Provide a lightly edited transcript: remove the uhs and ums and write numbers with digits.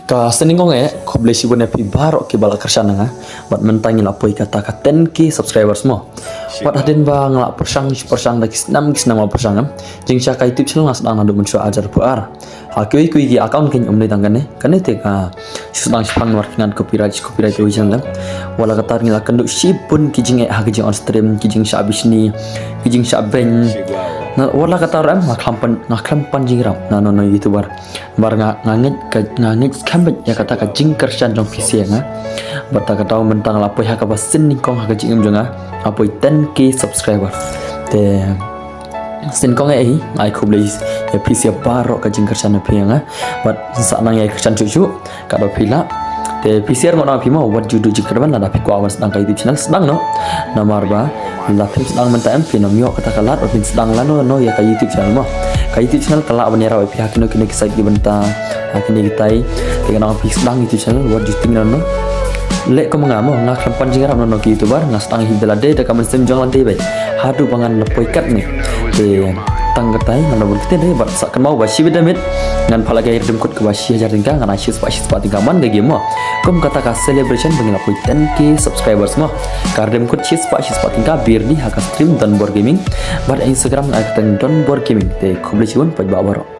Ka seningong ko beli sibun epi baru ki bala kersan nga bat mentangi lapoi kata ka 10k subscribers mo bat hadin ba ngala persang dak snam persang jing sya ka youtube channel ngas dang nadu mensu ajar puar ha kui gi account kin umne dangane kane te ka sedang spang workingan copyright yo channel wala katar ngila kendu sibun ki jing ha ki jing on stream ki jing sya abis ni ki jing sya beng na wala katar ngaklampan jing ram na no youtuber bar ngangit kambet ya kata ka jing kersan jong PC nga bata ka tahu mentang lapoi ha ka basin ni kong ha ka jing jonga apoi 10k subscriber te sin kong ai ko beli ya PC baro ka jing kersan na pianga bat sa nang ya kersan cucu ka do pila te PCR ngona pima wat judu jing kerban ada pi ko awas dang ka YouTube channel sedang no nomor ba la pim sedang menta MP no mio kata kalat opin sedang lano no ya ka YouTube channel mo ka YouTube channel kala abanyara pi hakino kini kisai di benta hakini kitai dengan orang sedang YouTube channel wat juting no lek ko mangamo ngaklam panjingaram no ki YouTuber ngasang hidalade da kamen sem jong lante bai hadu pangan lepoi kat ni te tanggatai ngana berkete deh bat sakan mau basi bedamit ngan palagai demkut ke basi ajar tingkah ngana syus basi sepat tingkah man gege mo kom kata ka celebration bagi lapoi 10k subscribers mo kar demkut syus basi sepat tingkah bir di haka stream Don Bor Gaming bat Instagram ngak Don Bor Gaming te kubli ciun paj bawaro